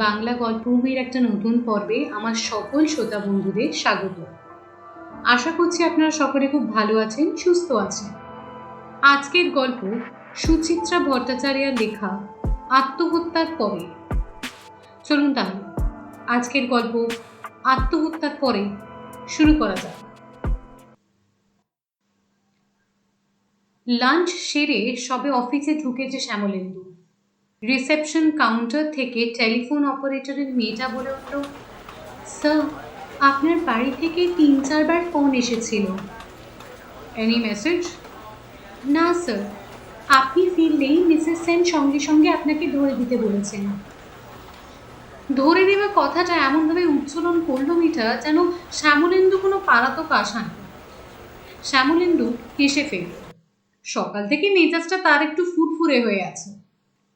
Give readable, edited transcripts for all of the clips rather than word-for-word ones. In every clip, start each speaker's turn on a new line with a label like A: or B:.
A: বাংলা গল্পভূমির একটা নতুন পর্বে আমার সকল শ্রোতা বন্ধুদের স্বাগত। আশা করছি আপনারা সকলে খুব ভালো আছেন, সুস্থ আছেন। আজকের গল্প সুচিত্রা ভট্টাচার্যের লেখা আত্মহত্যার পরে। চলুন তাহলে আজকের গল্প আত্মহত্যার পরে শুরু করা যাক। লাঞ্চ সেরে সবে অফিসে ঢুকেছে শ্যামলেন্দু। রিসেপশন কাউন্টার থেকে টেলিফোন অপারেটরের মেয়েটা বলে উঠল, স্যার, আপনার বাড়ি থেকে 3-4 বার ফোন এসেছিল। Any message? না স্যার, আপনি ফিরলেই মিসেস সেন সঙ্গে সঙ্গে আপনাকে ধরে দিতে বলেছেন। ধরে দেওয়া কথাটা এমনভাবে উচ্চারণ করল মিঠা যেন শ্যামলেন্দু কোনো পালাতক আসামি। শ্যামলেন্দু হেসে ফেলল। সকাল থেকে মেজাজটা তার একটু ফুরফুরে হয়ে আছে।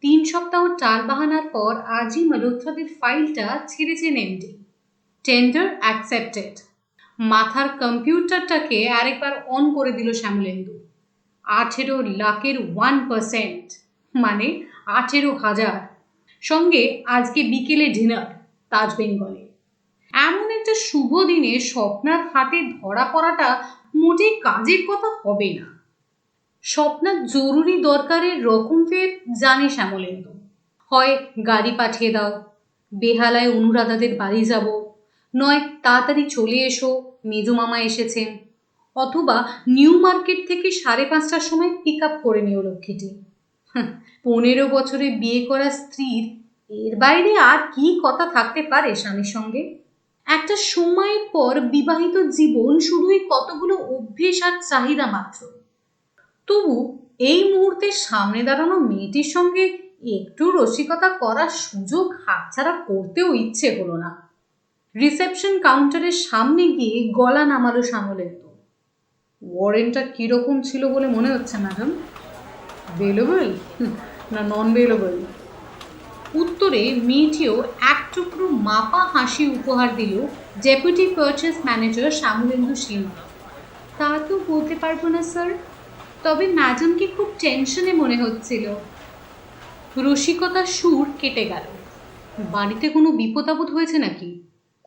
A: 3 সপ্তাহ টাল বাহানার পর আজই মালহোত্রাদের ফাইলটা ছেড়েছে এমডি। Tender accepted. মাথার কম্পিউটারটাকে আরেকবার অন করে দিল শ্যামলেন্দু। 18 লাখের 1%, মানে 18,000। সঙ্গে আজকে বিকেলে ডিনার তাজ বেঙ্গলে। এমন একটা শুভ দিনে স্বপ্নার হাতে ধরা পড়াটা মোটেই কাজের কথা হবে না। স্বপ্নার জরুরি দরকারের রকম ফের জানে শ্যামলেন্দু। হয় গাড়ি পাঠিয়ে দাও, বেহালায় অনুরাধাদের বাড়ি যাব, নয় তাড়াতাড়ি চলে এসো, মেজো মামা এসেছেন, অথবা নিউ মার্কেট থেকে 5:30টার সময় পিক আপ করে নিও লক্ষ্মীটি। 15 বছরে বিয়ে করা স্ত্রীর এর বাইরে আর কি কথা থাকতে পারে স্বামীর সঙ্গে? একটা সময়ের পর বিবাহিত জীবন শুধুই কতগুলো অভ্যেস আর চাহিদা মাত্র। তবু এই মুহূর্তে সামনে দাঁড়ানো মেয়েটির সঙ্গে একটু রসিকতা করার সুযোগ হাতছাড়া করতেও ইচ্ছে হলো না। রিসেপশন কাউন্টারের সামনে গিয়ে গলা নামালো শ্যামলেন্দু। ওয়ারেন্টটা কিরকম ছিল বলে মনে হচ্ছে ম্যাডাম? বেলেবল না নন বেলেবল? উত্তরে মেয়েটিও এক টুকরো মাপা হাসি উপহার দিল deputy purchase manager Shyamalendu Sinha. তা তো বলতে পারবো না স্যার, তবে ম্যাডামকে খুব টেনশনে মনে হচ্ছিল। রসিকতার সুর কেটে গেল। বাড়িতে কোনো বিপদ আপদ হয়েছে নাকি?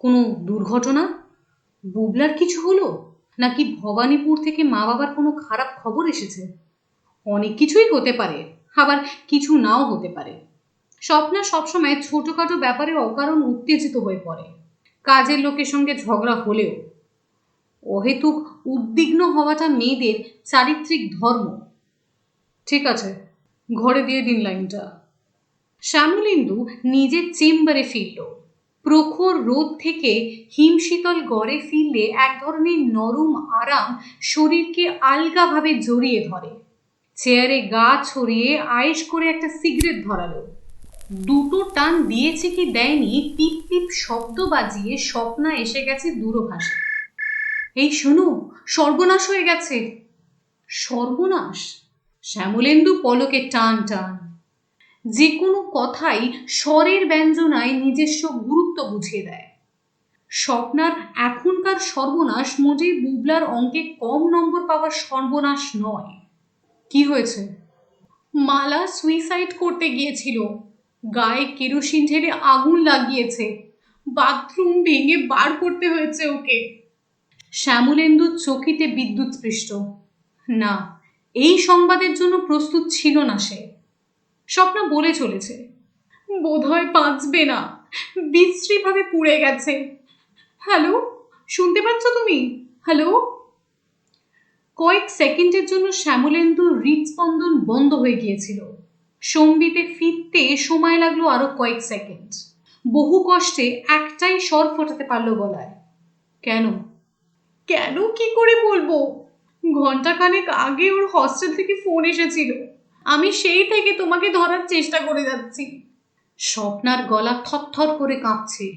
A: কোনো দুর্ঘটনা? বুবলার কিছু হলো নাকি ভবানীপুর থেকে মা বাবার কোনো খারাপ খবর এসেছে? অনেক কিছুই হতে পারে, আবার কিছু নাও হতে পারে। স্বপ্না সবসময় ছোটখাটো ব্যাপারে অকারণ উত্তেজিত হয়ে পড়ে। কাজের লোকের সঙ্গে ঝগড়া হলেও অহেতুক উদ্বিগ্ন হওয়াটা মেয়েদের চারিত্রিক ধর্ম। ঠিক আছে, ঘরে দিয়ে দিন লাইনটা। শ্যামলেন্দু নিজের চেম্বারে ফিরল। প্রখর রোদ থেকে হিমশীতল গড়ে ফিরলে এক ধরনের নরম আরাম শরীরকে আলগাভাবে জড়িয়ে ধরে। চেয়ারে গা ছড়িয়ে আয়েশ করে একটা সিগারেট ধরালো। 2টো টান দিয়েছে কি দেয়নি, পিপ পিপ শব্দ বাজিয়ে স্বপ্না এসে গেছে দূরভাষে। এই শোনো, সর্বনাশ হয়ে গেছে। সর্বনাশ? শ্যামলেন্দু পলকে টান টান। যে কোনো কথাই স্বরের ব্যঞ্জনায় নিজস্ব গুরুত্ব বুঝিয়ে দেয়। স্বপ্নার এখনকার সর্বনাশ মোটেই বুবলার অঙ্কে কম নম্বর পাওয়ার সর্বনাশ নয়। কি হয়েছে? মালা সুইসাইড করতে গিয়েছিল। গায়ে কেরোসিন ঢেলে আগুন লাগিয়েছে। বাথরুম ভেঙে বার করতে হয়েছে ওকে। শ্যামলেন্দু চকিতে বিদ্যুৎস্পৃষ্ট। না, এই সংবাদের জন্য প্রস্তুত ছিল না সে। স্বপ্না বলে চলেছে, বোধহয় বাঁচবে না, বিশ্রীভাবে পুড়ে গেছে। হ্যালো, শুনতে পাচ্ছ তুমি? হ্যালো? কয়েক সেকেন্ডের জন্য শ্যামলেন্দুর হৃদস্পন্দন বন্ধ হয়ে গিয়েছিল। সম্বিতে ফিরতে সময় লাগলো আরো কয়েক সেকেন্ড। বহু কষ্টে একটাই স্বর ফোটাতে পারল গলায়। কেন? কেন কি করে বলবো? ঘন্টাখানেক আগে ওর হস্টেল থেকে ফোন এসেছিল। আমি সেই থেকে তোমাকে ধরার চেষ্টা করে যাচ্ছি। স্বপ্নার গলা থরথর করে কাঁপছে।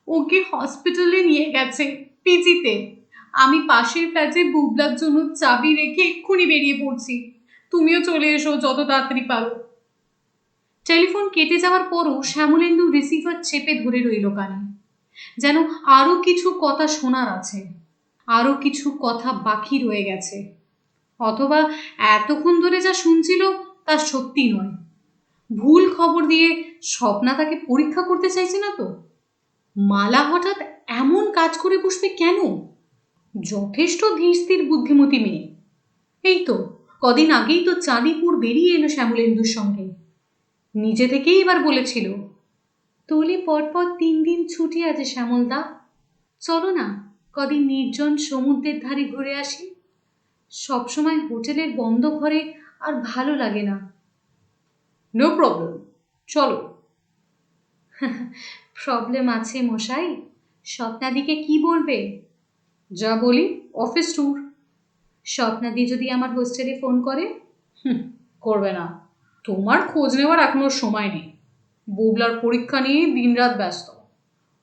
A: ওকে হসপিটালে নিয়ে গেছে, পিজিতে। আমি পাশের ফ্ল্যাটে বুবলার জন্য চাবি রেখে এক্ষুনি বেরিয়ে পড়ছি। তুমিও চলে এসো যত তাড়াতাড়ি পারো। টেলিফোন কেটে যাওয়ার পরও শ্যামলেন্দু রিসিভার চেপে ধরে রইল কানে। যেন আরো কিছু কথা শোনার আছে, আরো কিছু কথা বাকি রয়ে গেছে, অথবা এতক্ষণ ধরে যা শুনছিল তা সত্যি নয়। ভুল খবর দিয়ে স্বপ্না তাকে পরীক্ষা করতে চাইছে না তো? মালা হঠাৎ এমন কাজ করে বসবে কেন? যথেষ্ট ধীর স্থির বুদ্ধিমতী মেয়ে। এই তো কদিন আগেই তো চাঁদিপুর বেরিয়ে এলো শ্যামলেন্দুর সঙ্গে। নিজে থেকেই এবার বলেছিল, তোলে পরপর 3 দিন ছুটি আছে শ্যামলদা, চলো না কদিন নির্জন সমুদ্রের ধারে ঘুরে আসি। সবসময় হোটেলের বন্ধ ঘরে আর ভালো লাগে না। নো প্রবলেম, চলো। প্রবলেম আছে মশাই, স্বপ্নাদিকে কি বলবে? যা বলি, অফিস ট্যুর। স্বপ্নাদি যদি আমার হোস্টেলে ফোন করে? করবে না, তোমার খোঁজ নেওয়ার এখনো সময় নেই। বুবলার পরীক্ষা নিয়ে দিনরাত ব্যস্ত।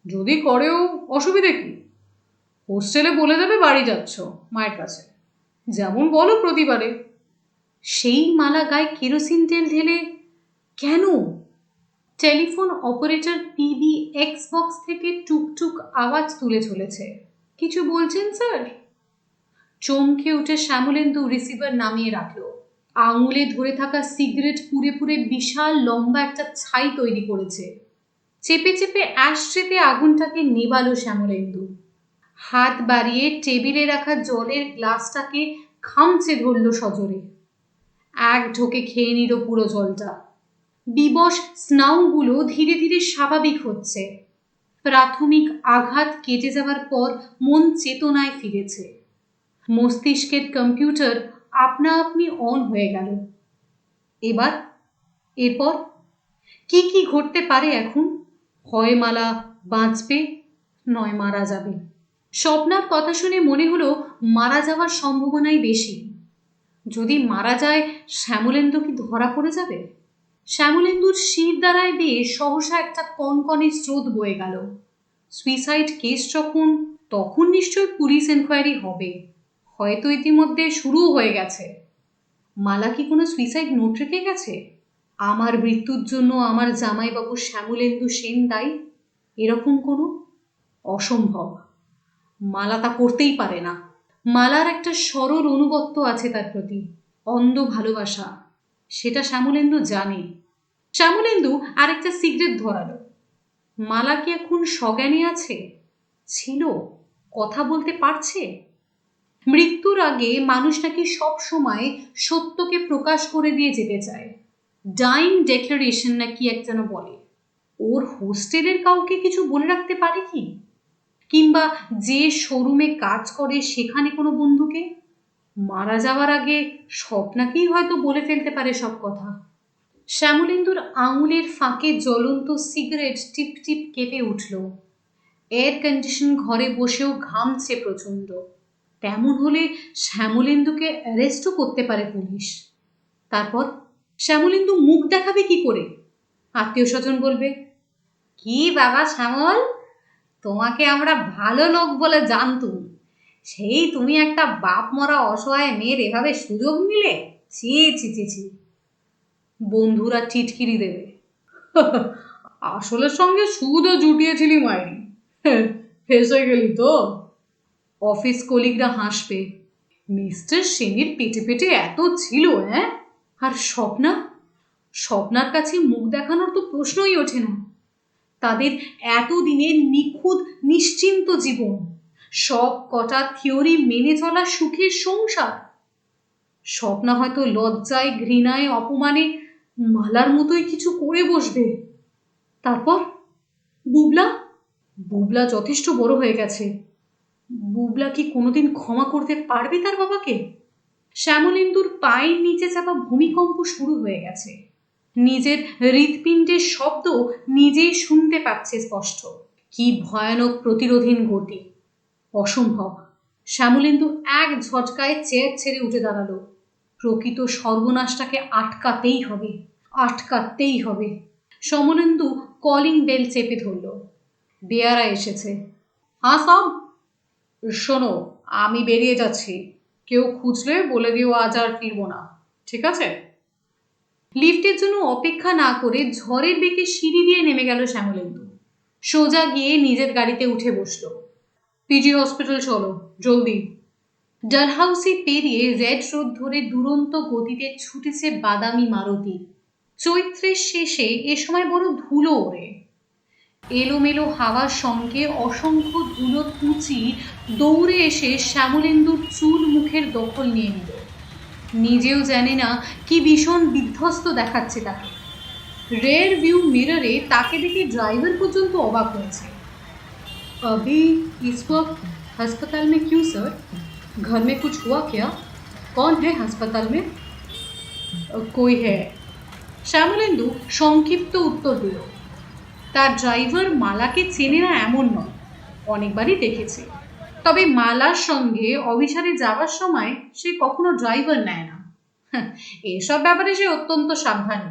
A: যদি করেও অসুবিধে কি? হোস্টেলে বলে দেবে বাড়ি যাচ্ছ মায়ের কাছে, যেমন বলো প্রতিবারে। সেই মালা গায়ে কেরোসিন তেল ঢেলে কেন? Telephone operator PB x box থেকে টুকটুক আওয়াজ তুলে চলেছে। কিছু বলছেন স্যার? চমকে উঠে শ্যামলেন্দু রিসিভার নামিয়ে রাখল। আঙুলে ধরে থাকা সিগারেট পুড়ে পুড়ে বিশাল লম্বা একটা ছাই তৈরি করেছে। চেপে চেপে অ্যাশট্রেতে আগুনটাকে নেবালো শ্যামলেন্দু। হাত বাড়িয়ে টেবিলে রাখা জলের গ্লাসটাকে খামচে ধরল সজোরে। এক ঢোকে খেয়ে নিল পুরো জলটা। বিবশ স্নায়ুগুলো ধীরে ধীরে স্বাভাবিক হচ্ছে। প্রাথমিক আঘাত কেটে যাওয়ার পর মন চেতনায় ফিরেছে। মস্তিষ্কের কম্পিউটার আপনা আপনি অন হয়ে গেল। এরপর কি কি ঘটতে পারে এখন? হয় মালা বাঁচবে, নয় মারা যাবে। স্বপ্নার কথা শুনে মনে হলো মারা যাওয়ার সম্ভাবনাই বেশি। যদি মারা যায়, শ্যামলেন্দু কি ধরা পড়ে যাবে? শ্যামলেন্দুর শির দ্বারায় বেয়ে সহসা একটা কনকনে স্রোত বয়ে গেল। সুইসাইড কেস যখন, তখন নিশ্চয় পুলিশ এনকোয়ারি হবে। হয়তো ইতিমধ্যে শুরুও হয়ে গেছে। মালা কি কোনো সুইসাইড নোট রেখে গেছে? আমার মৃত্যুর জন্য আমার জামাইবাবু শ্যামলেন্দু সেন দায়ী, এরকম কোনো? অসম্ভব। মালা তা করতেই পারে না। মালার একটা সরল অনুগত্য আছে তার প্রতি, অন্ধ ভালোবাসা। সেটা শ্যামলেন্দু জানে। শ্যামলেন্দু আরেকটা সিগারেট ধরালো। মালা কি এখন সজ্ঞানী আছে? ছিল? কথা বলতে পারছে? মৃত্যুর আগে মানুষ নাকি সব সময় সত্যকে প্রকাশ করে দিয়ে যেতে চায়। ডাইং ডেক্লারেশন নাকি এক যেন বলে। ওর হোস্টেলের কাউকে কিছু বলে রাখতে পারে কি? কিংবা যে শোরুমে কাজ করে সেখানে কোনো বন্ধুকে? মারা যাওয়ার আগে স্বপ্নাকেই হয়তো বলে ফেলতে পারে সব কথা। শ্যামলেন্দুর আঙুলের ফাঁকে জ্বলন্ত সিগারেট টিপ টিপ কেঁপে উঠল। এয়ার কন্ডিশন ঘরে বসেও ঘামছে প্রচণ্ড। তেমন হলে শ্যামলেন্দুকে অ্যারেস্টও করতে পারে পুলিশ। তারপর শ্যামলেন্দু মুখ দেখাবে কি করে? আত্মীয় স্বজন বলবে, কি বাবা শ্যামল, তোমাকে আমরা ভালো লোক বলে জানতুম, সেই তুমি একটা বাপ মরা অসহায় মেয়ের এভাবে সুযোগ নিলে? ছি ছি ছি ছি। বন্ধুরা টিটকিরি দেবে, আসলের সঙ্গে সুদও জুটিয়েছিলি মাইরি, ফেসে গেলি তো। অফিস কলিগরা হাসবে, মিস্টার সেনের পেটে পেটে এত ছিল, হ্যাঁ? আর স্বপ্নার কাছে মুখ দেখানোর তো প্রশ্নই ওঠে না। তাদের এতদিনের নিখুঁত নিশ্চিন্ত জীবন, সব কটা থিওরি মেনে চলা সুখের সংসার। স্বপ্না হয়তো লজ্জায় ঘৃণায় অপমানে মালার মতোই কিছু করে বসবে। তারপর বুবলা যথেষ্ট বড় হয়ে গেছে। বুবলা কি কোনোদিন ক্ষমা করতে পারবে তার বাবাকে? শ্যামলেন্দুর পায়ের নিচে চাপা ভূমিকম্প শুরু হয়ে গেছে। নিজের হৃৎপিণ্ডের শব্দ নিজেই শুনতে পাচ্ছে স্পষ্ট। কি ভয়ানক প্রতিরোধহীন গতি! অসম্ভব। শ্যামলেন্দু এক ঝটকায় চেয়ার ছেড়ে উঠে দাঁড়ালো। প্রকৃত সর্বনাশটাকে আটকাতেই হবে। শ্যামলেন্দু কলিং বেল চেপে ধরল। বেয়ারা এসেছে। হ্যাঁ সব, শোনো, আমি বেরিয়ে যাচ্ছি, কেউ খুঁজলে বলে দিও আজ আর ফিরবো না, ঠিক আছে? লিফটের জন্য অপেক্ষা না করে ঝড়ের বেগে সিঁড়ি দিয়ে নেমে গেল শ্যামলেন্দু। সোজা গিয়ে নিজের গাড়িতে উঠে বসল। পিজি হসপিটাল চলো, জলদি। ডালহাউসি পেরিয়ে রেড রোড ধরে দুরন্ত গতিতে ছুটেছে বাদামি মারুতি। চৈত্রের শেষে এ সময় বড় ধুলো ওড়ে। এলোমেলো হাওয়ার সঙ্গে অসংখ্য ধুলো কুচি দৌড়ে এসে শ্যামলেন্দুর চুল মুখের দখল নিয়ে নিল। নিজেও জানে না কি ভীষণ বিধ্বস্ত দেখাচ্ছে তাকে। রেয়ার ভিউ মিররে তাকে দেখে ড্রাইভার পর্যন্ত অবাক হয়েছে। अभी इस वक्त अस्पताल में क्यों सर? घर में कुछ हुआ क्या? कौन है अस्पताल में? कोई है। শ্যামলেন্দু সংক্ষিপ্ত উত্তর দিল। তার ড্রাইভার মালাকে চেনে না এমন নয়, অনেকবারই দেখেছে। তবে মালার সঙ্গে অভিসারে যাওয়ার সময় সে কখনো ড্রাইভার নেয় না। এসব ব্যাপারে সে অত্যন্ত সাবধানী।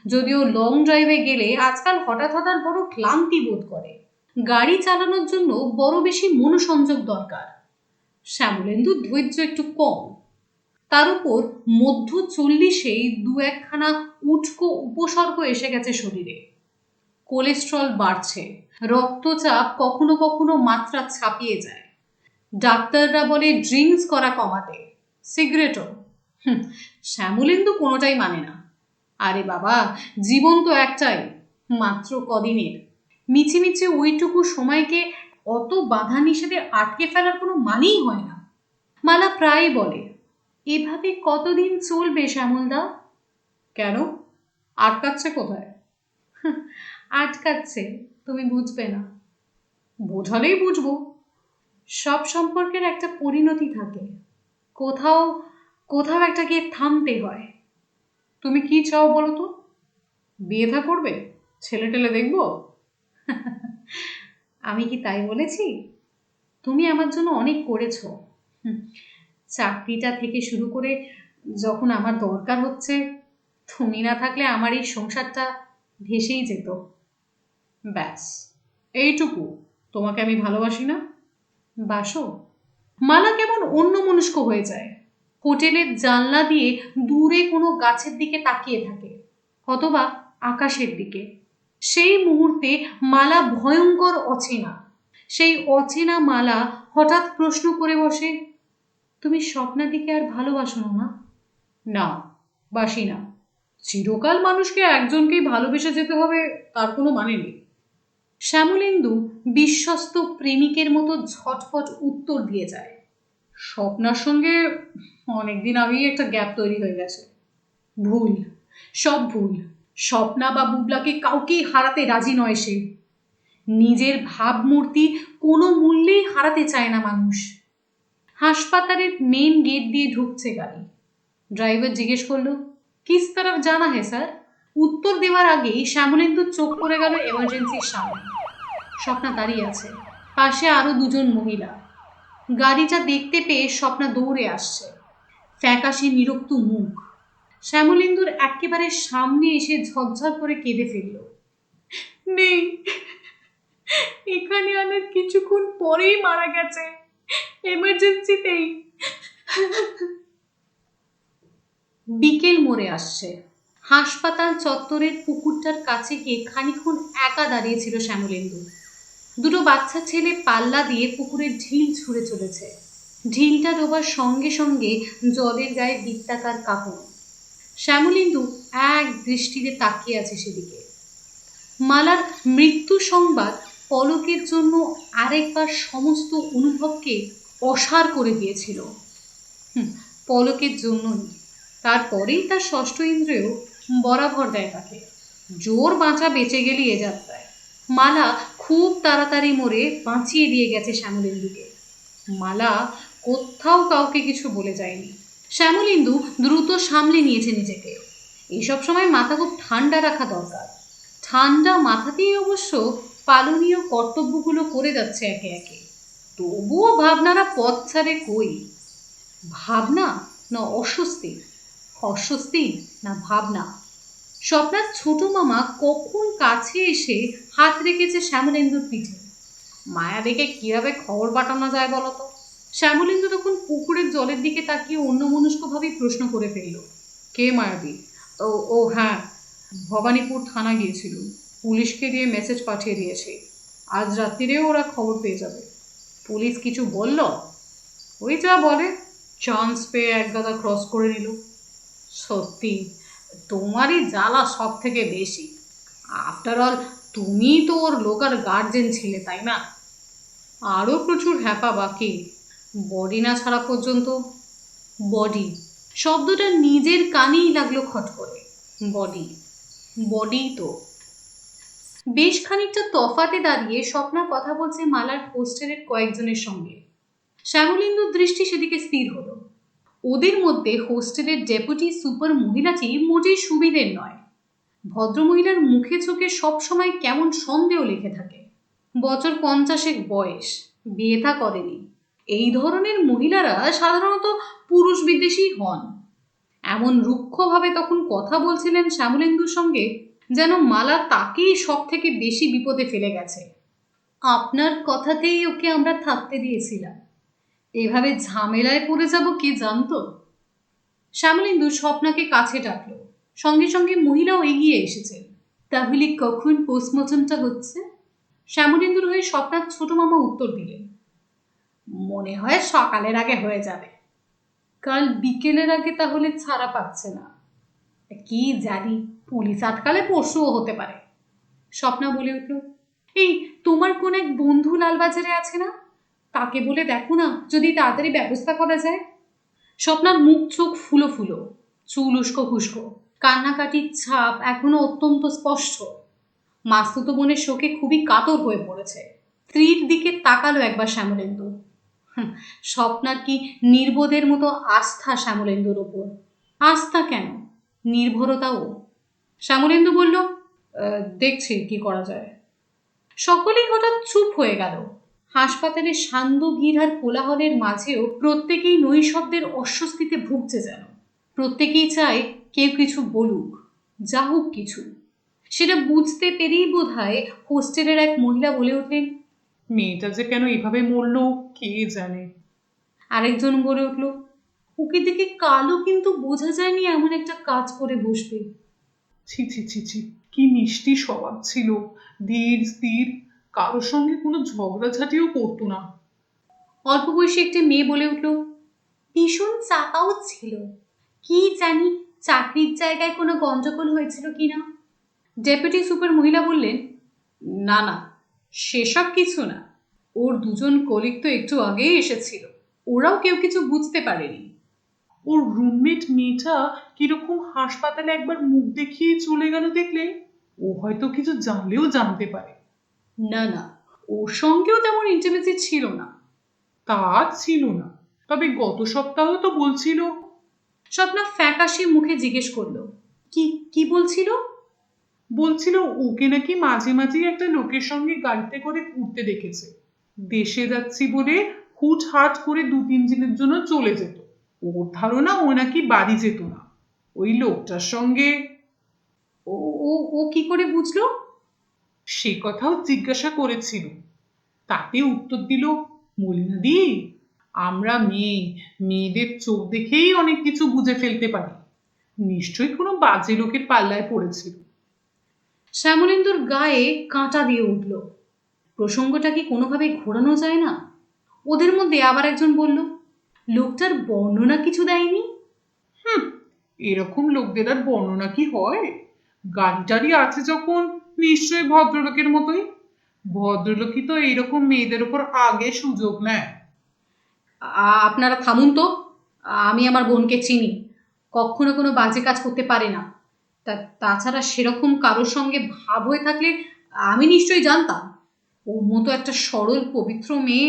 A: যদিও লং ড্রাইভে গেলে আজকাল হঠাৎ হঠাৎ বড় ক্লান্তি বোধ করে। গাড়ি চালানোর জন্য বড় বেশি মনোসংযোগ দরকার। শ্যামলেন্দুর ধৈর্য একটু কম। তার উপর মধ্য 40-এই 2-1খানা উটকো উপসর্গ এসে গেছে শরীরে। কোলেস্ট্রল বাড়ছে, রক্তচাপ কখনো কখনো মাত্রা ছাপিয়ে যায়। ডাক্তাররা বলে ড্রিঙ্কস করা কমাতে, সিগারেটও। শ্যামলেন্দু কোনোটাই মানে না। আরে বাবা, জীবন তো একটাই, মাত্র কদিনের। মিছিমিছি ওইটুকু সময়কে অত বাধা নিষেধে আটকে ফেলার কোনো মানেই হয় না। মালা প্রায় বলে, এভাবে কতদিন চলবে শ্যামলদা? কেন, আটকাচ্ছে কোথায়? আটকাচ্ছে তুমি বুঝবে না। বোঝালেই বুঝবো। সব সম্পর্কের একটা পরিণতি থাকে, কোথাও কোথাও একটা গিয়ে থামতে হয়। তুমি কি চাও বলো তো? বিয়ে থা করবে? ছেলে টেলে দেখবো? আমি কি তাই বলেছি? তুমি আমার জন্য অনেক করেছো। চাকরিটা থেকে শুরু করে যখন আমার দরকার হচ্ছে, তুমি না থাকলে আমার এই সংসারটা ভেসেই যেত। ব্যাস এইটুকু। তোমাকে আমি ভালোবাসি না? বাসো? মালা কেমন অন্যমনস্ক হয়ে যায়। হোটেলের জানলা দিয়ে দূরে কোনো গাছের দিকে তাকিয়ে থাকে, অথবা আকাশের দিকে। সেই মুহূর্তে মালা ভয়ঙ্কর অচেনা। সেই অচেনা মালা হঠাৎ প্রশ্ন করে বসে, তুমি স্বপ্নাদিকে আর ভালোবাসো না? না, বাসি না। চিরকাল মানুষকে একজনকেই ভালোবেসে যেতে হবে তার কোনো মানে নেই। শ্যামলেন্দু বিশ্বস্ত প্রেমিকের মতো ঝটপট উত্তর দিয়ে যায়, স্বপ্নার সঙ্গে অনেকদিন আগেই একটা গ্যাপ তৈরি হয়ে গেছে। ভুল, সব ভুল। স্বপ্না বা বুবলাকে কাউকেই হারাতে রাজি নয় সে। নিজের ভাবমূর্তি কোনো মূল্যেই হারাতে চায় না মানুষ। হাসপাতালের মেন গেট দিয়ে ঢুকছে গাড়ি। ড্রাইভার জিজ্ঞেস করলো, কিস তরফ জানা হে স্যার? উত্তর দেওয়ার আগেই শ্যামলেন্দুর চোখ পড়ে গেল এমার্জেন্সির সামনে। স্বপ্না দাঁড়িয়ে আছে, পাশে আরো দুজন মহিলা। গাড়িটা দেখতে পেয়ে স্বপ্না দৌড়ে আসছে, ফ্যাকাশে নিরক্ত মুখ। শ্যামলেন্দুর একেবারে সামনে এসে ঝরঝর করে কেঁদে ফেলল। নেই, এখানে আনার কিছুক্ষণ পরেই মারা গেছে, এমার্জেন্সিতেই। বিকেল মোড়ে আসছে। হাসপাতাল চত্বরের পুকুরটার কাছে গিয়ে খানিক্ষণ একা দাঁড়িয়েছিল শ্যামলেন্দু। দুটো বাচ্চা ছেলে পাল্লা দিয়ে পুকুরের ঢিল ছুঁড়ে চলেছে। ঢিলটা ডোবার সঙ্গে সঙ্গে জলের গায়ে বৃত্তাকার কাঁপন। শ্যামলেন্দু এক দৃষ্টিতে তাকিয়ে আছে সেদিকে। মালার মৃত্যু সংবাদ পলকের জন্য আরেকবার সমস্ত অনুভবকে অসাড় করে দিয়েছিল। পলকের জন্যই। তারপরেই তার ষষ্ঠ ইন্দ্রিয় বরাবর দেয় তাকে, জোর বাঁচা বেঁচে গেলি এ যাত্রায়। মালা খুব তাড়াতাড়ি মরে বাঁচিয়ে দিয়ে গেছে শ্যামলেন্দুকে। মালা কোথাও কাউকে কিছু বলে যায়নি। শ্যামলেন্দু দ্রুত সামলে নিয়েছে নিজেকে। এইসব সময় মাথা খুব ঠান্ডা রাখা দরকার। ঠান্ডা মাথাতেই অবশ্য পালনীয় কর্তব্যগুলো করে যাচ্ছে একে একে। তবুও ভাবনারা পথ ছাড়ে কই। ভাবনা না অস্বস্তি, অস্বস্তি না ভাবনা। স্বপ্নার ছোট মামা কখন কাছে এসে হাত রেখেছে শ্যামলেন্দুর পিঠে। মায়া দেখে কিভাবে খবর পাঠানো যায় বলতো? শ্যামলেন্দু তখন পুকুরের জলের দিকে তাকিয়ে অন্যমনস্কভাবেই প্রশ্ন করে ফেলল, কে মায়াবী? ও ও হ্যাঁ, ভবানীপুর থানা গিয়েছিল, পুলিশকে দিয়ে মেসেজ পাঠিয়ে দিয়েছে, আজ রাত্রিরেও ওরা খবর পেয়ে যাবে। পুলিশ কিছু বলল? ওই যা বলে, চান্স পেয়ে এক গাদা ক্রস করে নিল। সত্যি তোমারই জ্বালা সব থেকে বেশি। আফটার অল তুমিই তো ওর লোকাল গার্জেন ছিলে, তাই না? আরও প্রচুর হ্যাপা বাকি, বডি না ছাড়া পর্যন্ত। বডি শব্দটা নিজের কানেই লাগলো খট করে। বডি, বডি তো। বেশ খানিকটা তফাতে দাঁড়িয়ে স্বপ্না কথা বলছে মালার হোস্টেলের কয়েকজনের সঙ্গে। শ্যামলেন্দুর দৃষ্টি সেদিকে স্থির হলো। ওদের মধ্যে হোস্টেলের ডেপুটি সুপার মহিলাটি মোটেই সুবিধের নয়। ভদ্রমহিলার মুখে চোখে সবসময় কেমন সন্দেহ লেগে থাকে। বছর 50 বয়স, বিয়ে থা করেনি। এই ধরনের মহিলারা সাধারণত পুরুষ বিদ্বেষী হন। এমন রুক্ষভাবে তখন কথা বলছিলেন শ্যামলেন্দুর সঙ্গে, যেন মালা তাকেই সব থেকে বেশি বিপদে ফেলে গেছে। আপনার কথাতেই ওকে আমরা থাকতে দিয়েছিলাম, এভাবে ঝামেলায় পড়ে যাব কে জানতো। শ্যামলেন্দু স্বপ্নাকে কাছে ডাকলো, সঙ্গে সঙ্গে মহিলাও এগিয়ে এসেছেন। তাহলে কখন পোস্টমর্টমটা হচ্ছে? শ্যামলেন্দুর হয়ে স্বপ্নার ছোট মামা উত্তর দিলেন, মনে হয় সকালের আগে হয়ে যাবে। কাল বিকেলের আগে তাহলে ছাড়া পাচ্ছে না। কি জানি, পুলিশ আটকালে পরশুও হতে পারে। স্বপ্না বলে উঠল, এই তোমার কোন এক বন্ধু লালবাজারে আছে না, তাকে বলে দেখো না যদি তাড়াতাড়ি ব্যবস্থা করা যায়। স্বপ্নার মুখ চোখ ফুলো ফুলো, চুল উস্কো খুস্কো, কান্নাকাটির ছাপ এখনো অত্যন্ত স্পষ্ট। মাস্তুতো বোনের শোকে খুবই কাতর হয়ে পড়েছে। স্ত্রীর দিকে তাকালো একবার শ্যামলেন্দু। স্বপ্নার কি নির্বোধের মতো আস্থা শ্যামলেন্দুর ওপর। আস্থা কেন, নির্ভরতাও। শ্যামলেন্দু বলল, দেখছি কি করা যায়। সকলেই হঠাৎ চুপ হয়ে গেল। হাসপাতালের সান্ধ্য ভিড় আর কোলাহলের মাঝেও প্রত্যেকেই নৈশব্দের অস্বস্তিতে ভুগছে যেন। প্রত্যেকেই চায় কেউ কিছু বলুক, যা হোক কিছু। সেটা বুঝতে পেরেই বোধহয় হোস্টেলের এক মহিলা বলে উঠলেন,
B: মেয়েটা যে কেন এভাবে মরল কে জানে।
A: আরেকজন বলে উঠল, ওকে দেখে কালো কিন্তু বোঝা যায়নি এমন একটা কাজ করে বসবে।
B: ছি ছি ছি ছি, কি মিষ্টি স্বভাব ছিল, ধীর স্থির, কারোর সঙ্গে কোনো ঝগড়াঝাটিও করতো না।
A: অল্প বয়সী একটি মেয়ে বলে উঠল, ভীষণ চাপাও ছিল, কি জানি চাকরির জায়গায় কোনো গন্ডগোল হয়েছিল কিনা। ডেপুটি সুপার মহিলা বললেন, না না, সেসব কিছু না। ওর দুজন কলিগ তো একটু আগেই এসেছিল, ওরাও কেউ কিছু বুঝতে পারেনি।
B: ওর রুমমেট মেয়েটা কিরকম হাসপাতালে একবার মুখ দেখিয়ে চলে গেল দেখলে, ও হয়তো কিছু জানলেও জানতে পারে।
A: না না, ওর সঙ্গেও তেমন ইন্টিমেসি ছিল না।
B: তা ছিল না, তবে গত সপ্তাহ তো বলছিল।
A: স্বপ্না ফ্যাকাশে মুখে জিজ্ঞেস করলো, কি কি বলছিল?
B: বলছিল ওকে নাকি মাঝে মাঝেই একটা লোকের সঙ্গে গাড়িতে করে ঘুরতে দেখেছে। দেশে যাচ্ছি বলে হুটহাট করে 2-3 দিনের জন্য চলে যেত। ওর ধারণা ও নাকি বাড়ি যেত না, ওই লোকটার সঙ্গে।
A: ও ও ও কি করে বুঝলো?
B: সে কথাও জিজ্ঞাসা করেছিল, তাতে উত্তর দিল, মলিনাদি, আমরা মেয়েদের চোখ দেখেই অনেক কিছু বুঝে ফেলতে পারি। নিশ্চয়ই কোনো বাজে লোকের পাল্লায় পড়েছিল।
A: শ্যামলেন্দুর গায়ে কাঁটা দিয়ে উঠল। প্রসঙ্গটা কি কোনোভাবে ঘোরানো যায় না? ওদের মধ্যে আবার একজন বলল, লোকটার বর্ণনা কিছু দেয়নি।
B: হুম, এরকম লোকদের আর বর্ণনা কি হয়? গাড়ি আছে যখন, নিশ্চয়ই ভদ্রলোকের মতোই। ভদ্রলোকই তো এইরকম মেয়েদের উপর আগে সুযোগ নেয়।
A: আপনারা থামুন তো, আমি আমার বোনকে চিনি, কখনো কোনো বাজে কাজ করতে পারে না। তাছাড়া সেরকম কারোর সঙ্গে ভাব হয়ে থাকলে আমি নিশ্চয়ই জানতাম। ওর মতো একটা সরল পবিত্র মেয়ে।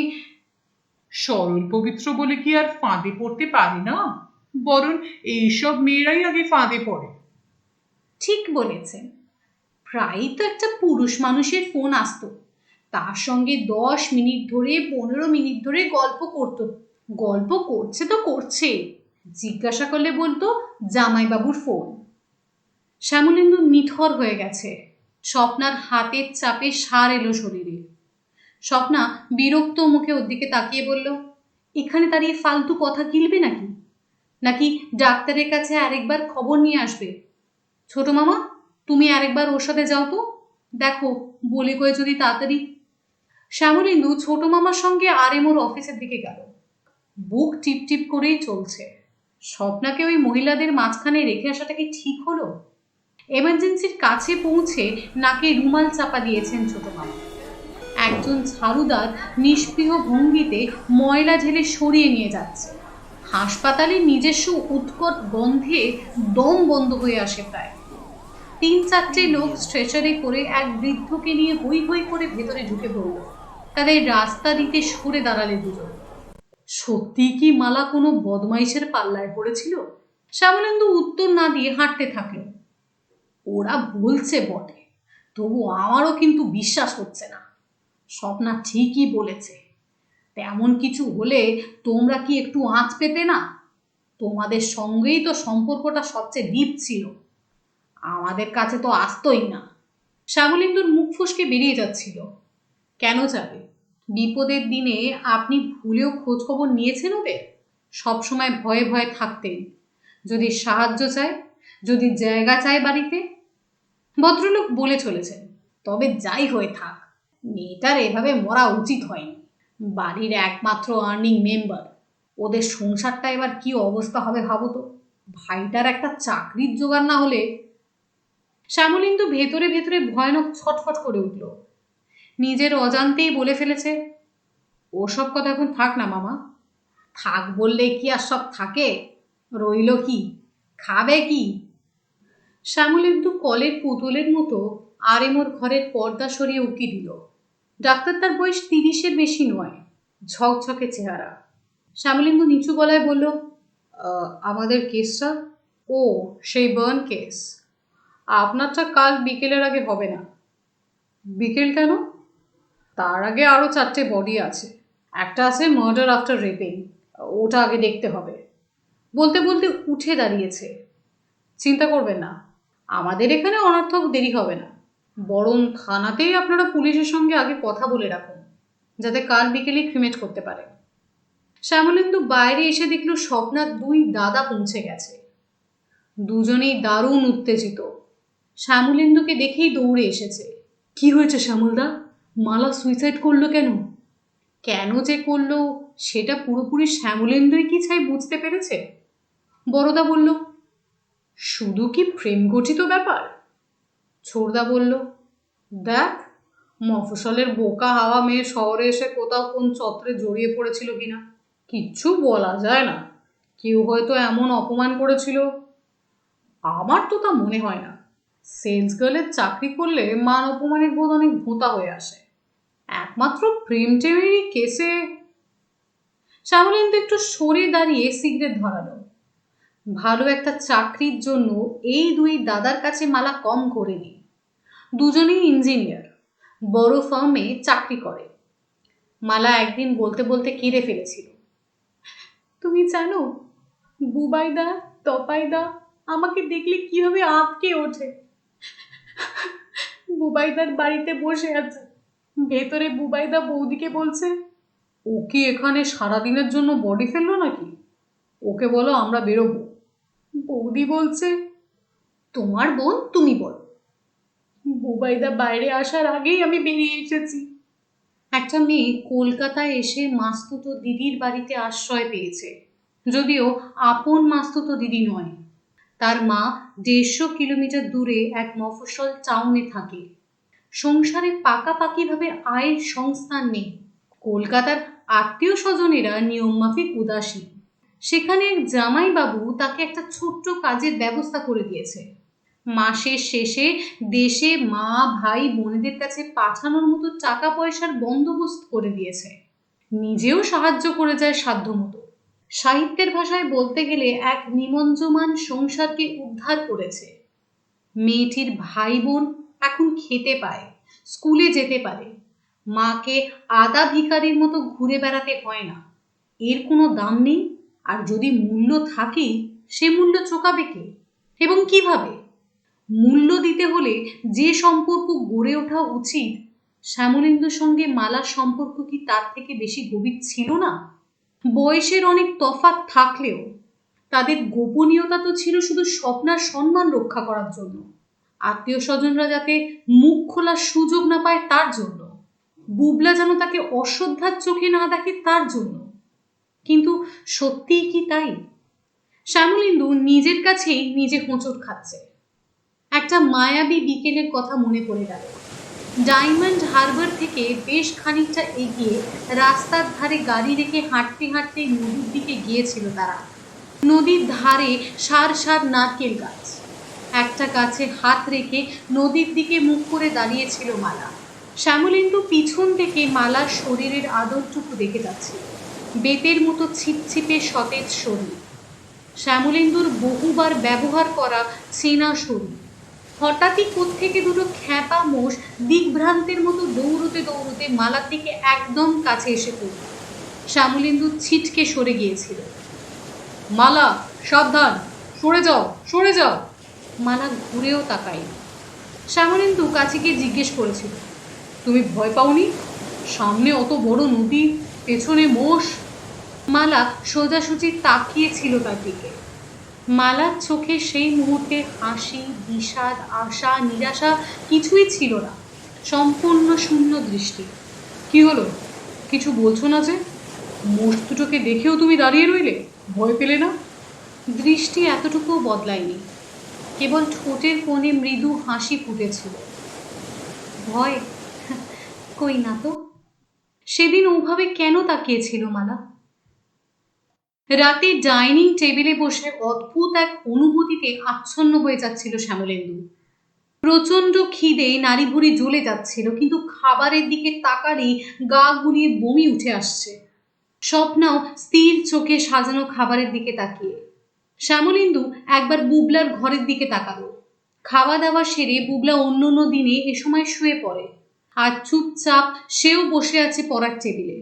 B: সরল পবিত্র বলে কি আর ফাঁদে পড়তে পারে না? বরং এইসব মেয়েরাই আগে ফাঁদে পড়ে।
A: ঠিক বলেছেন, প্রায়ই তো একটা পুরুষ মানুষের ফোন আসতো, তার সঙ্গে 10 মিনিট ধরে 15 মিনিট ধরে গল্প করতো। গল্প করছে তো করছে, জিজ্ঞাসা করলে বলতো জামাইবাবুর ফোন। শ্যামলেন্দু নিথর হয়ে গেছে। স্বপ্নার হাতের চাপে সার এলো শরীরে। স্বপ্না বিরক্ত মুখে ওর দিকে তাকিয়ে বলল, এখানে দাঁড়িয়ে ফালতু কথা গিলবে নাকি? নাকি ডাক্তারের কাছে আরেকবার খবর নিয়ে আসবে? ছোট মামা, তুমি আরেকবার ওর সাথে যাও তো, দেখো বলে কয়ে যদি তাড়াতাড়ি। শ্যামলেন্দু ছোট মামার সঙ্গে আরেমোর অফিসের দিকে গেল। বুক টিপ টিপ করেই চলছে। স্বপ্নাকে ওই মহিলাদের মাঝখানে রেখে আসাটা কি ঠিক হলো? এমার্জেন্সির কাছে পৌঁছে নাকে রুমাল চাপা দিয়েছেন ছোট মামা। একজন ঝাড়ুদার নিষ্পৃহ ভঙ্গিতে ময়লা ঢেলে সরিয়ে নিয়ে যাচ্ছে। হাসপাতালে নিজস্ব উৎকট গন্ধে দম বন্ধ হয়ে আসে প্রায়। 3-4টে লোক স্ট্রেচারে করে এক বৃদ্ধকে নিয়ে হই হই করে ভেতরে ঢুকে পড়ল। তাদের রাস্তা দিতে সরে দাঁড়ালে দুজন। সত্যি কি মালা কোনো বদমাইশের পাল্লায় পড়েছিল? শ্যামলেন্দু উত্তর না দিয়ে হাঁটতে থাকলো। ওরা বলছে বটে, তবু আমারও কিন্তু বিশ্বাস হচ্ছে না। স্বপ্না ঠিকই বলেছে। তেমন কিছু হলে তোমরা কি একটু আঁচ পেতে না? তোমাদের সঙ্গেই তো সম্পর্কটা সবচেয়ে ডিপ ছিল, আমাদের কাছে তো আসতোই না। শ্যামলেন্দুর মুখ ফসকে বেরিয়ে যাচ্ছিল। কেন যাবে? বিপদের দিনে আপনি ভুলেও খোঁজ খবর নিয়েছেন ওদের? সবসময় ভয়ে ভয়ে থাকতেন। যদি সাহায্য চায়, যদি জায়গা চায় বাড়িতে। ভদ্রলোক বলে চলেছেন, তবে যাই হয়ে থাক, মেয়েটার এভাবে মরা উচিত হয়নি। বাড়ির একমাত্র আর্নিং মেম্বার, ওদের সংসারটা এবার কি অবস্থা হবে ভাবো তো। ভাইটার একটা চাকরির জোগাড় না হলে। শ্যামলেন্দু ভেতরে ভেতরে ভয়ানক ছটফট করে উঠল। নিজের অজান্তেই বলে ফেলেছে, ওসব কথা এখন থাক না মামা। থাক বললে কি আর সব থাকে? রইল কি? খাবে কি? শ্যামলেন্দু কলের পুতুলের মতো আরেমোর ঘরের পর্দা সরিয়ে উকি দিল। ডাক্তার তার বয়স 30-এর বেশি নয়, ঝকঝকে চেহারা। শ্যামলেন্দু নিচু গলায় বলল, আমাদের কেসটা? ও, সেই বার্ন কেস। আপনারটা কাল বিকেলের আগে হবে না। বিকেল কেন? তার আগে আরও 4টে বডি আছে। একটা আছে মার্ডার আফটার রেপিং, ওটা আগে দেখতে হবে। বলতে বলতে উঠে দাঁড়িয়েছে। চিন্তা করবেন না, আমাদের এখানে অনর্থক দেরি হবে না। বরং থানাতেই আপনারা পুলিশের সঙ্গে আগে কথা বলে রাখুন, যাতে কাল বিকেলে ক্রিমেট করতে পারে। শ্যামলেন্দু বাইরে এসে দেখল স্বপ্নার 2 দাদা পৌঁছে গেছে। দুজনেই দারুণ উত্তেজিত। শ্যামলেন্দুকে দেখেই দৌড়ে এসেছে। কি হয়েছে শ্যামলদা? মালা সুইসাইড করলো কেন? কেন যে করলো সেটা পুরোপুরি শ্যামলেন্দুই কি চাই বুঝতে পেরেছে। বড়দা বলল, শুধু কি প্রেম গঠিত ব্যাপার? ছোড়দা বলল, দেখ, মফস্বলের বোকা হাওয়া মেয়ে শহরে এসে কোথাও কোন চত্বরে জড়িয়ে পড়েছিল কিনা কিচ্ছু বলা যায় না। কেউ হয়তো এমন অপমান করেছিল। আমার তো তা মনে হয় না। সেলস গার্লের চাকরি করলে মান অপমানের বোধ অনেক ভোঁতা হয়ে আসে। একমাত্র প্রেম টেমেরই কেসে। শ্যামলেন্দু একটু সরে দাঁড়িয়ে সিগারেট ধরালো। ভালো একটা চাকরির জন্য এই 2 দাদার কাছে মালা কম করেনি। দুজনেই ইঞ্জিনিয়ার, বড় ফার্মে চাকরি করে। মালা একদিন বলতে বলতে কেঁদে ফেলেছিল। তুমি জানো, বুবাইদা, তপাইদা আমাকে দেখলে কিভাবে আঁতকে ওঠে। বুবাইদার বাড়িতে বসে আছে, ভেতরে বুবাইদা বৌদিকে বলছে, ও কি এখানে সারাদিনের জন্য বডি ফেললো নাকি? ওকে বলো আমরা বেরোবো। বৌদি বলছে, তোমার বোন তুমি বলো। বুবাইদা বাইরে আসার আগেই আমি বেরিয়ে এসেছি। একটা মেয়ে কলকাতায় এসে মাস্তুতো দিদির বাড়িতে আশ্রয় পেয়েছে, যদিও আপন মাস্তুতো দিদি নয়। তার মা 150 কিলোমিটার দূরে এক মফস্বল টাউনে থাকে। সংসারে পাকাপাকিভাবে আয়ের সংস্থান নেই। কলকাতার আত্মীয় স্বজনেরা নিয়মমাফিক উদাসীন। সেখানে এক জামাইবাবু তাকে একটা ছোট্ট কাজের ব্যবস্থা করে দিয়েছে। মাসের শেষে দেশে মা ভাই বোনেদের কাছে পাঠানোর মতো টাকা পয়সার বন্দোবস্ত করে দিয়েছে। নিজেও সাহায্য করে যায় সাধ্যমতো। সাহিত্যের ভাষায় বলতে গেলে এক নিমজ্জমান সংসারকে উদ্ধার করেছে। মেয়েটির ভাই বোন এখন খেতে পায়, স্কুলে যেতে পারে। মাকে আদা ভিখারির মতো ঘুরে বেড়াতে হয় না। এর কোনো দাম নেই, আর যদি মূল্য থাকে সে মূল্য চোকাবে কে এবং কিভাবে? মূল্য দিতে হলে যে সম্পর্ক গড়ে ওঠা উচিত, শ্যামলেন্দুর সঙ্গে মালার সম্পর্ক কি তার থেকে বেশি গভীর ছিল না? বয়সের অনেক তফাৎ থাকলেও তাদের গোপনীয়তা তো ছিল শুধু স্বপ্নার সম্মান রক্ষা করার জন্য, আত্মীয় স্বজনরা যাতে মুখ খোলার সুযোগ না পায় তার জন্য, বুবলা যেন তাকে অশ্রদ্ধার চোখে না দেখে তার জন্য। কিন্তু সত্যিই কি তাই? শ্যামলেন্দু নিজের কাছেই নিজে হোঁচট খাচ্ছে। একটা মায়াবী বিকেলের কথা মনে পড়ে গেল। ডায়মন্ড হারবার থেকে বেশ খানিকটা এগিয়ে রাস্তার ধারে গাড়ি রেখে হাঁটতে হাঁটতে নদীর দিকে গিয়েছিল তারা। নদীর ধারে সার সার নারকেল গাছ। একটা গাছে হাত রেখে নদীর দিকে মুখ করে দাঁড়িয়েছিল মালা। শ্যামলেন্দু পিছন থেকে মালার শরীরের আদরটুকু দেখে যাচ্ছিল। বেতের মতো ছিপছিপে সতেজ শরীর, শ্যামলেন্দুর বহুবার ব্যবহার করা চেনা শরীর। হঠাৎই কোত্থেকে দুটো খ্যাপা মোষ দিকভ্রান্তের মতো দৌড়তে দৌড়তে মালার দিকে একদম কাছে এসে পড়ল। শ্যামলেন্দু ছিটকে সরে গিয়েছিল। মালা, সাবধান, সরে যাও, সরে যাও। মালা ঘুরেও তাকায়। শ্যামলেন্দু কাছে গিয়ে জিজ্ঞেস করেছিল, তুমি ভয় পাওনি? সামনে অত বড় নদী, পেছনে মোষ। মালা সোজাসুজি তাকিয়েছিল তার দিকে। মালার চোখে সেই মুহূর্তে হাসি, বিষাদ, আশা, নিরাশা কিছুই ছিল না। সম্পূর্ণ শূন্য দৃষ্টি। কি হলো? কিছু বলছো না যে? মোষ দুটোকে দেখেও তুমি দাঁড়িয়ে রইলে, ভয় পেলে না? দৃষ্টি এতটুকুও বদলায়নি, কেবল ঠোঁটের কোণে মৃদু হাসি ফুটেছিল। ভয়? কই না তো। সেদিন ওভাবে কেন তাকিয়েছিল মালা? রাতে ডাইনিং টেবিলে বসে অদ্ভুত এক অনুভূতিতে আচ্ছন্ন হয়ে যাচ্ছিল শ্যামলেন্দু। প্রচন্ড খিদে নাড়ি ভুড়ি জ্বলে যাচ্ছিল, কিন্তু খাবারের দিকে তাকালেই গা গুলিয়ে বমি উঠে আসছে। স্বপ্নাও স্থির চোখে সাজানো খাবারের দিকে তাকিয়ে। শ্যামলেন্দু একবার বুবলার ঘরের দিকে তাকালো। খাওয়া দাওয়া সেরে বুবলা অন্য দিনে এ সময় শুয়ে পড়ে, আর চুপচাপ সেও বসে আছে পড়ার টেবিলে।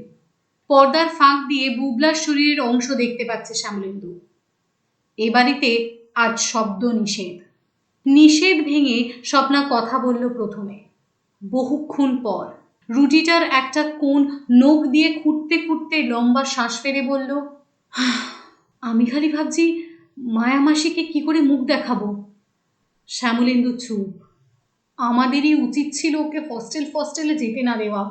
A: পর্দার ফাঁক দিয়ে বুবলার শরীরের অংশ দেখতে পাচ্ছে শ্যামলেন্দু। এ বাড়িতে আজ শব্দ নিষেধ। নিষেধ ভেঙে স্বপ্না কথা বলল প্রথমে। বহুক্ষণ পর রুটিটার একটা কোণ নখ দিয়ে খুঁটতে খুঁটতে লম্বা শ্বাস ফেলে বলল, আমি খালি ভাবছি মায়ামাসিকে কি করে মুখ দেখাবো। শ্যামলেন্দু চুপ। আমাদেরই উচিত ছিল ওকে হস্টেলে যেতে না দেওয়া।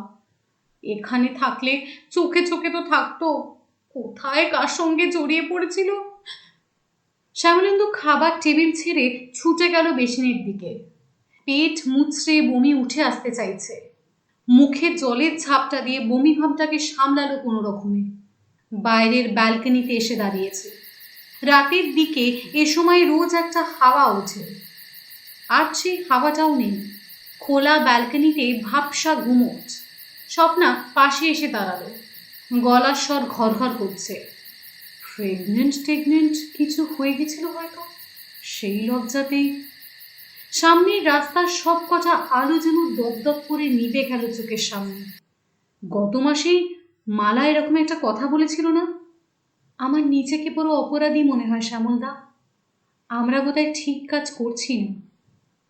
A: এখানে থাকলে চোখে চোখে তো থাকতো, কোথায় কার সঙ্গে জড়িয়ে পড়েছিল। শ্যামলেন্দু খাবার টেবিল ছেড়ে ছুটে গেল বেসিনের দিকে। পেট মুচড়ে বমি উঠে আসতে চাইছে। মুখে জলের ঝাপটা দিয়ে বমি ভাবটাকে সামলালো কোনো রকমে। বাইরের ব্যালকনিতে এসে দাঁড়িয়েছে। রাতের দিকে এ সময় রোজ একটা হাওয়া ওঠে, আর সেই হাওয়াটাও নেই। খোলা ব্যালকনিতে ভাবসা ঘুমোট। স্বপ্না পাশে এসে দাঁড়ালো। গলার স্বর ঘরঘর করছে। প্রেগনেন্ট কিছু হয়ে গেছিল হয়তো, সেই লজ্জাতেই। সামনের রাস্তার সব কটা আলো যেন দপদপ করে নিভে গেল চোখের সামনে। গত মাসেই মালা এরকম একটা কথা বলেছিল না? আমার নিজেকে বড় অপরাধী মনে হয় শ্যামলদা। আমরা বোধহয় ঠিক কাজ করছি না।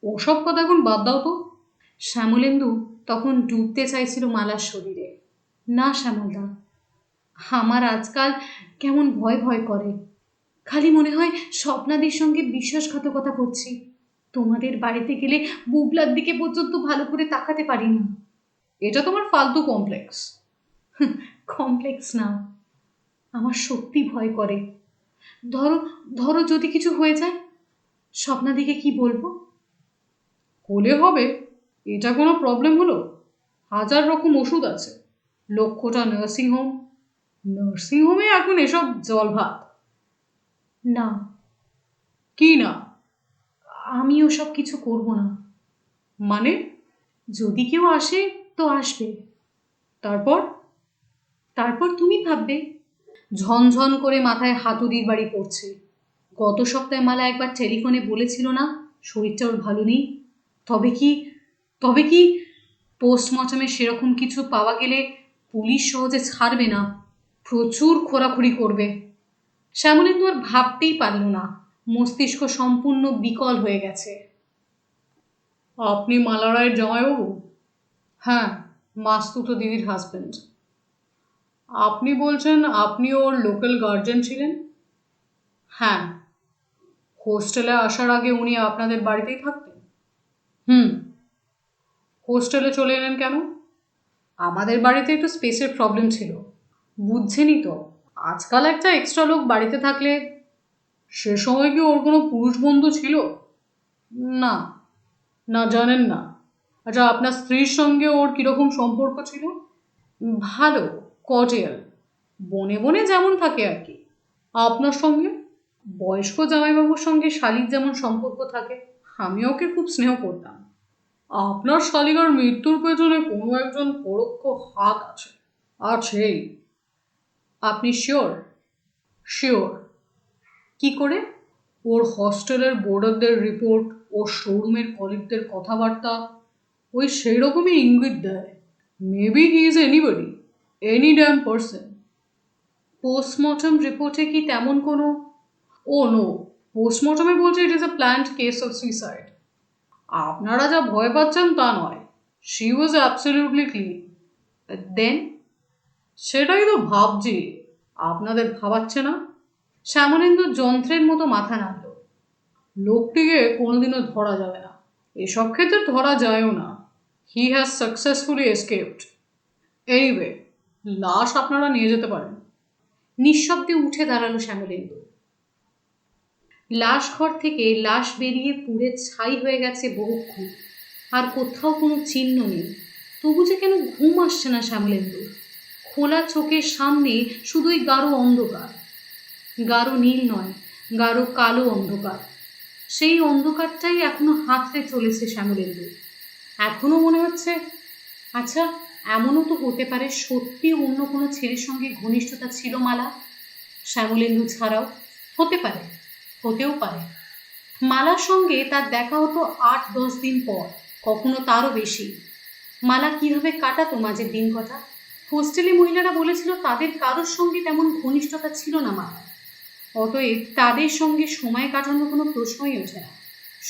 A: ওসব কথা এখন বাদ দাও তো। শ্যামলেন্দু তখন ডুবতে চাইছিল মালার শরীরে। না শ্যামলদা, আমার আজকাল কেমন ভয় ভয় করে। খালি মনে হয় স্বপ্নাদির সঙ্গে বিশ্বাসঘাতকতা করছি। তোমাদের বাড়িতে গেলে বুবলার দিকে পর্যন্ত ভালো করে তাকাতে পারি না। এটা তোমার ফালতু কমপ্লেক্স। কমপ্লেক্স না, আমার সত্যি ভয় করে। ধরো ধরো যদি কিছু হয়ে যায়, স্বপ্নাদিকে কি বলবো? হলে হবে, এটা কোনো প্রবলেম হলো? হাজার রকম ওষুধ আছে। লক্ষ্যটা নার্সিংহোমে এখন এসব জল ভাত। না। কি না? আমি ওসব কিছু করব না। মানে? যদি কেউ আসে তো আসবে, তারপর? তারপর তুমি ভাববে। ঝনঝন করে মাথায় হাতুড়ির বাড়ি পড়ছে। গত সপ্তাহে মালা একবার টেলিফোনে বলেছিল না শরীরটা ওর ভালো নেই? তবে কি পোস্টমর্টমে সেরকম কিছু পাওয়া গেলে পুলিশ সহজে ছাড়বে না, প্রচুর খোঁড়াখুড়ি করবে। শ্যামলেন্দু আর ভাবতেই পারল না। মস্তিষ্ক সম্পূর্ণ বিকল হয়ে গেছে। আপনি মালা রায়ের জামাইবাবু? হ্যাঁ, মাস্তুতো দিদির হাজব্যান্ড। আপনি বলছেন আপনি ওর লোকাল গার্জেন ছিলেন? হ্যাঁ। হোস্টেলে আসার আগে উনি আপনাদের বাড়িতেই থাকতেন? হুম। হোস্টেলে চলে এলেন কেন? আমাদের বাড়িতে একটু স্পেসের প্রবলেম ছিল। বুঝছেনই তো, আজকাল একটা এক্সট্রা লোক বাড়িতে থাকলে। সে সময় কি ওর কোনো পুরুষ বন্ধু ছিল? না। না, জানেন না? আচ্ছা, আপনার স্ত্রীর সঙ্গে ওর কীরকম সম্পর্ক ছিল? ভালো, কর্ডিয়াল, বনে বনে যেমন থাকে আর কি। আপনার সঙ্গে? বয়স্ক জামাইবাবুর সঙ্গে শালির যেমন সম্পর্ক থাকে, আমি ওকে খুব স্নেহ করতাম। আপনার শালিকার মৃত্যুর পেছনে কোনো একজন পরোক্ষ হাত আছে। আছেই। আপনি শিওর? শিওর। কি করে? ওর হস্টেলের বোর্ডারদের রিপোর্ট, ওর শোরুমের কলিগদের কথাবার্তা, ওই সেই রকমই ইঙ্গিত দেয়। Maybe he is anybody, any damn person. Postmortem রিপোর্টে কি তেমন কোনো? ও নো, পোস্টমর্টমে বলছে it is a planned case of suicide. আপনারা যা ভয় পাচ্ছেন তা নয়, she was absolutely clean. Then? সেটাই তো ভাবছি, আপনাদের ভাবাচ্ছে না? শ্যামলেন্দু যন্ত্রের মতো মাথা নাড়ল। লোকটিকে কোনোদিনও ধরা যাবে না, এসব ক্ষেত্রে ধরা যায়ও না। He has successfully escaped. Anyway, লাশ আপনারা নিয়ে যেতে পারেন। নিঃশব্দে উঠে দাঁড়ালো শ্যামলেন্দু। লাশ ঘর থেকে লাশ বেরিয়ে পুড়ে ছাই হয়ে গেছে বহুক্ষণ, আর কোথাও কোনো চিহ্ন নেই। তবু যে কেন ঘুম আসছে না শ্যামলেন্দু। খোলা চোখের সামনে শুধুই গাঢ় অন্ধকার। গাঢ় নীল নয়, গাঢ় কালো অন্ধকার। সেই অন্ধকারটাই এখনো হাতড়ে চলেছে শ্যামলেন্দু। এখনো মনে হচ্ছে, আচ্ছা, এমনও তো হতে পারে সত্যি অন্য কোনো ছেলের সঙ্গে ঘনিষ্ঠতা ছিল মালা, শ্যামলেন্দু ছাড়াও। হতে পারে, হতেও পারে। মালার সঙ্গে তার দেখা হতো 8-10 দিন পর, কখনো তারও বেশি। মালা কীভাবে কাটাতো মাঝের দিন কটা? হোস্টেলে মহিলারা বলেছিল তাদের কারোর সঙ্গে তেমন ঘনিষ্ঠতা ছিল না মালা। অতএব তাদের সঙ্গে সময় কাটানোর কোনো প্রশ্নই ওঠে না।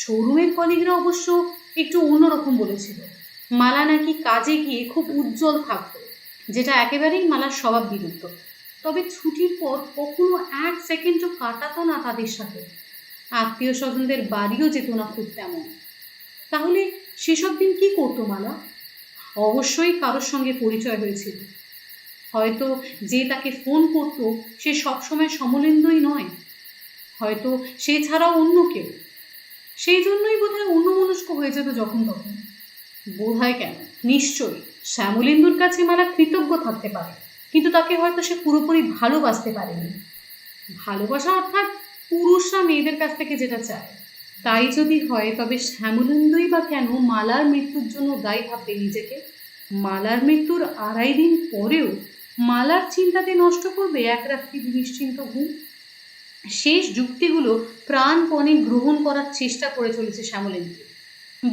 A: শোরুমের কলিগরা অবশ্য একটু অন্যরকম বলেছিল। মালা নাকি কাজে গিয়ে খুব উজ্জ্বল থাকত, যেটা একেবারেই মালার স্বভাব বিরুদ্ধ। তবে ছুটির পর কখনো 1 সেকেন্ডও কাটাতো না তাদের সাথে। আত্মীয় স্বজনদের বাড়িও যেত না খুব তেমন। তাহলে সেসব দিন কি করতো মালা? অবশ্যই কারোর সঙ্গে পরিচয় হয়েছিল। হয়তো যে তাকে ফোন করতো সে সবসময় সমলেন্দুই নয়, হয়তো সে ছাড়াও অন্য কেউ। সেই জন্যই বোধহয় অন্যমনস্ক হয়ে যেত যখন তখন। বোধহয় কেন, নিশ্চয়ই শ্যামলেন্দুর কাছে মালা কৃতজ্ঞ থাকতে পারে, কিন্তু তাকে হয়তো সে পুরোপুরি ভালোবাসতে পারেনি। ভালোবাসা অর্থাৎ পুরুষরা মেয়েদের কাছ থেকে যেটা চায়। তাই যদি হয়, তবে শ্যামলেন্দুই বা কেন মালার মৃত্যুর জন্য দায়ী ভাববে নিজেকে? মালার মৃত্যুর 2.5 দিন পরেও মালার চিন্তাতে নষ্ট করবে এক রাত্রি নিশ্চিন্ত ঘুম? শেষ যুক্তিগুলো প্রাণপণে গ্রহণ করার চেষ্টা করে চলেছে শ্যামলেন্দু।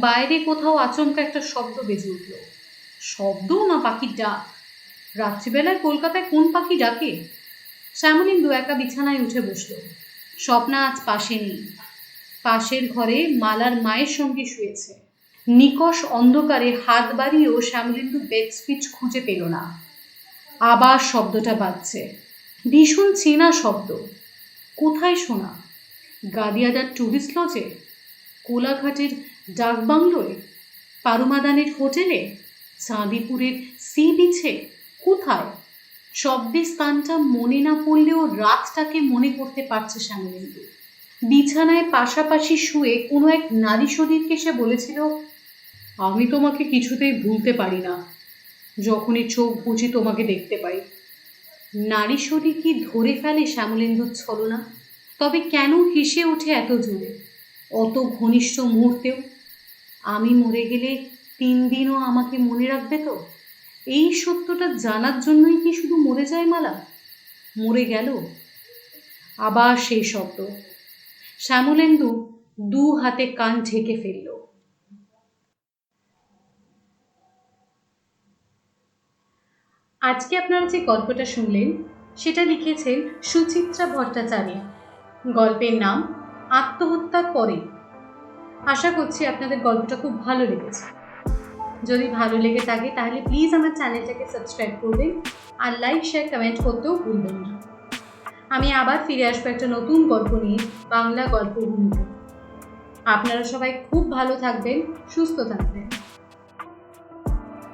A: বাইরে কোথাও আচমকা একটা শব্দ বেজে উঠল। শব্দ না পাখির ডাক? রাত্রিবেলায় কলকাতায় কোন পাখি ডাকে? শ্যামলেন্দু একা বিছানায় উঠে বসল। স্বপ্না আজ পাশে নেই। পাশের ঘরে মালার মায়ের সঙ্গে শুয়েছে। নিকষ অন্ধকারে হাত বাড়িয়েও শ্যামলেন্দু বেড স্পিচ খুঁজে পেল না। আবার শব্দটা বাজছে, ভীষণ চেনা শব্দ। কোথায় শোনা? গাদিয়াদার টুরিস্ট লজে, কোলাঘাটের ডাক বাংলোয়, পারুমাদানের হোটেলে, চাঁদিপুরের সি বিচে? কোথায়? শব্দের স্থানটা মনে না পড়লেও রাতটাকে মনে করতে পারছে শ্যামলেন্দু। বিছানায় পাশাপাশি শুয়ে কোনো এক নারী শরীরকে সে বলেছিল, আমি তোমাকে কিছুতেই ভুলতে পারি না, যখনই চোখ বুঝি তোমাকে দেখতে পাই। নারী শরীর কি ধরে ফেলে শ্যামলেন্দুর ছলনা? তবে কেন হেসে ওঠে এত জোরে, অত ঘনিষ্ঠ মুহূর্তেও? আমি মরে গেলে 3 দিনও আমাকে মনে রাখবে তো? এই সত্যটা জানার জন্যই কি শুধু মরে যায় মালা? মরে গেল। আবার সেই শব্দ। শ্যামলেন্দু 2 হাতে কান ঢেকে ফেলল। আজকে আপনারা যে গল্পটা শুনলেন সেটা লিখেছেন সুচিত্রা ভট্টাচার্য। গল্পের নাম আত্মহত্যার পরে। আশা করছি আপনাদের গল্পটা খুব ভালো লেগেছে। যদি ভালো লেগে থাকে তাহলে প্লিজ আমার চ্যানেলটাকে সাবস্ক্রাইব করবেন, আর লাইক, শেয়ার, কমেন্ট করতেও ভুলবেন না। আমি আবার ফিরে আসবো একটা নতুন গল্প নিয়ে বাংলা গল্পভূমিতে। আপনারা সবাই খুব ভালো থাকবেন, সুস্থ থাকবেন।